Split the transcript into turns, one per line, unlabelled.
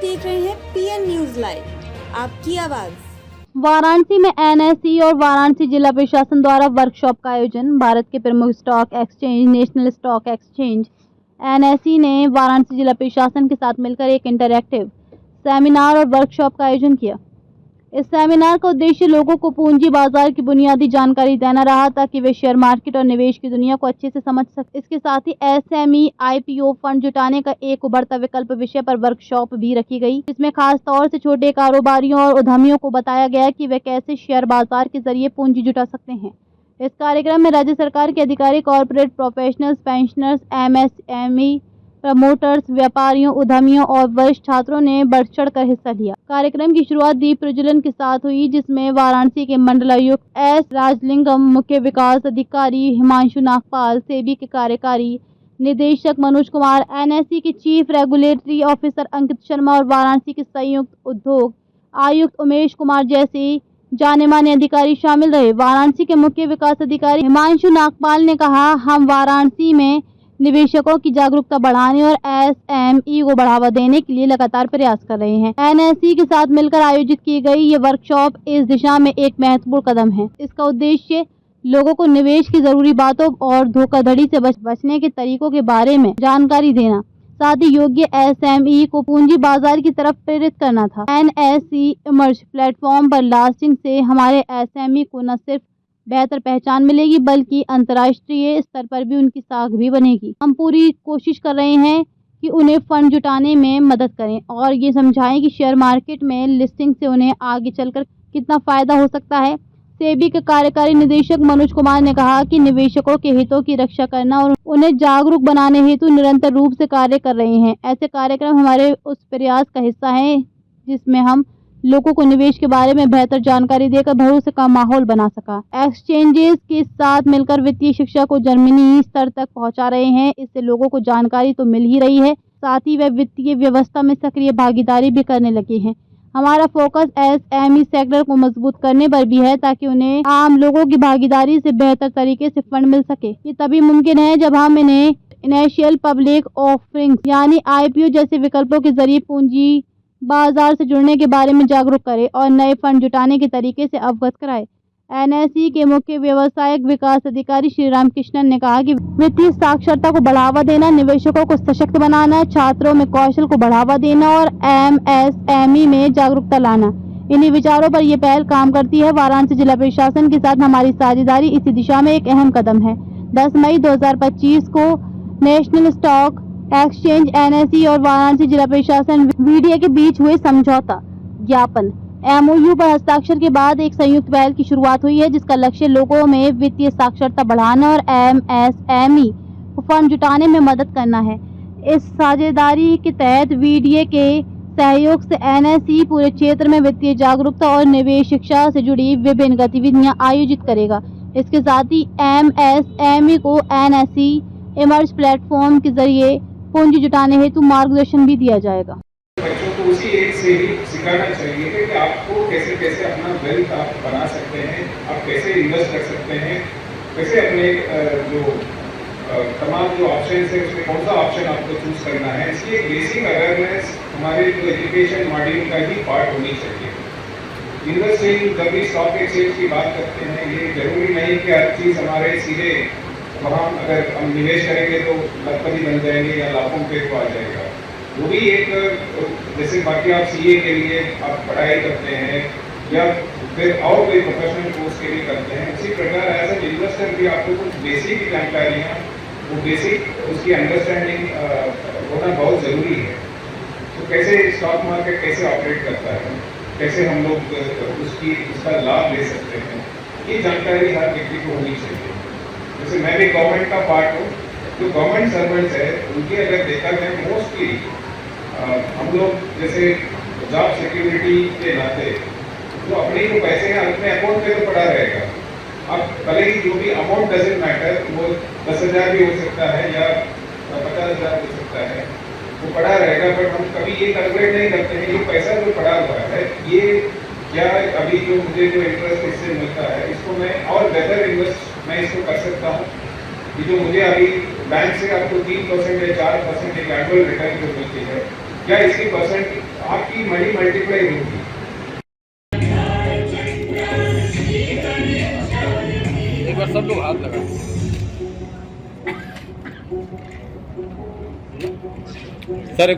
देख रहे हैं पीएन न्यूज लाइव, आपकी आवाज।
वाराणसी में एनएसई और वाराणसी जिला प्रशासन द्वारा वर्कशॉप का आयोजन। भारत के प्रमुख stock exchange national stock exchange NSE ने वाराणसी जिला प्रशासन के साथ मिलकर एक इंटरैक्टिव सेमिनार और वर्कशॉप का आयोजन किया। इस सेमिनार का उद्देश्य लोगों को पूंजी बाजार की बुनियादी जानकारी देना रहा ताकि वे शेयर मार्केट और निवेश की दुनिया को अच्छे से समझ सकें। इसके साथ ही एसएमई आईपीओ फंड जुटाने का एक उभरता विकल्प विषय पर वर्कशॉप भी रखी गई, जिसमें खास तौर से छोटे कारोबारियों और उद्यमियों को बताया गया कि वे कैसे शेयर बाजार के जरिए पूंजी जुटा सकते हैं। इस कार्यक्रम में राज्य सरकार के अधिकारी, corporate professionals, pensioners, MSME promoters, व्यापारियों, उद्यमियों और वरिष्ठ छात्रों ने बढ़ चढ़कर हिस्सा लिया। कार्यक्रम की शुरुआत दीप प्रज्वलन के साथ हुई, जिसमें वाराणसी के मंडलायुक्त एस राजलिंगम, मुख्य विकास अधिकारी हिमांशु नागपाल, सेबी के कार्यकारी निदेशक मनोज कुमार, एनएसई के chief regulatory officer Ankit Sharma और वाराणसी के संयुक्त उद्योग आयुक्त उमेश कुमार जैसे जाने माने अधिकारी शामिल रहे। वाराणसी के मुख्य विकास अधिकारी हिमांशु नागपाल ने कहा, हम वाराणसी में निवेशकों की जागरूकता बढ़ाने और एसएमई को बढ़ावा देने के लिए लगातार प्रयास कर रहे हैं। एनएसई के साथ मिलकर आयोजित की गई ये वर्कशॉप इस दिशा में एक महत्वपूर्ण कदम है। इसका उद्देश्य लोगों को निवेश की जरूरी बातों और धोखाधड़ी से बचने के तरीकों के बारे में जानकारी देना, साथ ही योग्य एसएमई को पूंजी बाजार की तरफ प्रेरित करना था। एनएसई इमर्ज प्लेटफॉर्म पर लास्टिंग से हमारे एसएमई को न सिर्फ बेहतर पहचान मिलेगी बल्कि अंतर्राष्ट्रीय स्तर पर भी उनकी साख भी बनेगी। हम पूरी कोशिश कर रहे हैं कि उन्हें फंड जुटाने में मदद करें और ये समझाएं कि शेयर मार्केट में लिस्टिंग से उन्हें आगे चलकर कितना फायदा हो सकता है। सेबी के कार्यकारी निदेशक मनोज कुमार ने कहा कि निवेशकों के हितों की रक्षा करना और उन्हें जागरूक बनाने हेतु निरंतर रूप से कार्य कर रहे हैं। ऐसे कार्यक्रम हमारे उस प्रयास का हिस्सा है जिसमें हम लोगों को निवेश के बारे में बेहतर जानकारी देकर भरोसे का माहौल बना सका। एक्सचेंजेस के साथ मिलकर वित्तीय शिक्षा को जमीनी स्तर तक पहुंचा रहे हैं। इससे लोगों को जानकारी तो मिल ही रही है, साथ ही वे वित्तीय व्यवस्था में सक्रिय भागीदारी भी करने लगे हैं। हमारा फोकस एसएमई सेक्टर को मजबूत करने पर भी है ताकि उन्हें आम लोगों की भागीदारी से बेहतर तरीके से फंड मिल सके। ये तभी मुमकिन है जब हम इन्हें इनिशियल पब्लिक ऑफरिंग्स यानी आईपीओ जैसे विकल्पों के जरिए पूंजी बाजार से जुड़ने के बारे में जागरूक करें और नए फंड जुटाने के तरीके से अवगत कराएं। एनएसई के मुख्य व्यवसायिक विकास अधिकारी श्री रामकृष्णन ने कहा कि वित्तीय साक्षरता को बढ़ावा देना, निवेशकों को सशक्त बनाना, छात्रों में कौशल को बढ़ावा देना और एमएसएमई में जागरूकता लाना, इन्हीं विचारों पर यह पहल काम करती है। वाराणसी जिला प्रशासन के साथ हमारी साझेदारी इसी दिशा में एक अहम कदम है। 10 मई 2025 को नेशनल स्टॉक एक्सचेंज एनएसई और वाराणसी जिला प्रशासन वीडीए के बीच हुए समझौता ज्ञापन एमओयू पर हस्ताक्षर के बाद एक संयुक्त पहल की शुरुआत हुई है, जिसका लक्ष्य लोगों में वित्तीय साक्षरता बढ़ाना और एमएसएमई को फंड जुटाने में मदद करना है। इस साझेदारी के तहत वीडीए के सहयोग से एनएसई पूरे क्षेत्र में वित्तीय जागरूकता और निवेश शिक्षा से जुड़ी विभिन्न गतिविधियां आयोजित करेगा। इसके साथ ही एमएसएमई को एनएसई इमर्ज प्लेटफॉर्म के जरिए पूंजी जुटाने हेतु मार्गदर्शन भी दिया जाएगा।
बच्चों को उसी एज से ही सिखाना चाहिए कि आपको कैसे कैसे अपना वेल्थ आप बना सकते हैं, आप कैसे इन्वेस्ट कर सकते हैं, कैसे अपने जो तमाम जो ऑप्शन है उसमें कौन सा ऑप्शन आपको चूज करना है। इसलिए बेसिक अवेयरनेस हमारे जो एजुकेशन मॉड्यूल का ही पार्ट होनी चाहिए। इन्वेस्टिंग जब भी स्टॉक एक्सचेंज की बात करते हैं, ये जरूरी नहीं कि हर चीज़ हमारे सीधे वहाँ अगर हम निवेश करेंगे तो लखपति बन जाएंगे या लाखों पे तो आ जाएगा। वो भी एक जैसे बाकी आप सीए के लिए आप पढ़ाई करते हैं या फिर और कोई प्रोफेशनल कोर्स के लिए करते हैं, इसी प्रकार एज एन इन्वेस्टर भी आपको कुछ बेसिक जानकारियाँ, वो बेसिक उसकी अंडरस्टैंडिंग होना बहुत ज़रूरी है। तो कैसे स्टॉक मार्केट कैसे ऑपरेट करता है, कैसे हम लोग उसका लाभ ले सकते हैं, ये जानकारी हर व्यक्ति को होनी चाहिए। जैसे मैं भी गवर्नमेंट का पार्ट हूँ, जो गवर्नमेंट सर्वेंट्स है उनकी अगर देखा जाए मोस्टली हम लोग जैसे जॉब सिक्योरिटी के नाते जो अपने जो पैसे हैं अपने अकाउंट पे तो पड़ा रहेगा। अब भले ही जो भी अमाउंट डजंट मैटर, वो 10,000 भी हो सकता है या 50,000 हो सकता है, वो पड़ा रहेगा। बट हम कभी ये कैलकुलेट नहीं करते हैं ये पैसा जो पड़ा हुआ है ये क्या अभी जो मुझे जो इंटरेस्ट इससे मिलता है इसको मैं और बेहतर इन्वेस्ट मैं इसको कर सकता हूँ। ये जो मुझे अभी बैंक से आपको 3% या 4% एक एनुअल रिटर्न जो मिलती है, क्या इसकी परसेंट आपकी मनी मल्टीप्लाई होगी?
एक बार सब लोग हाथ लगा सर।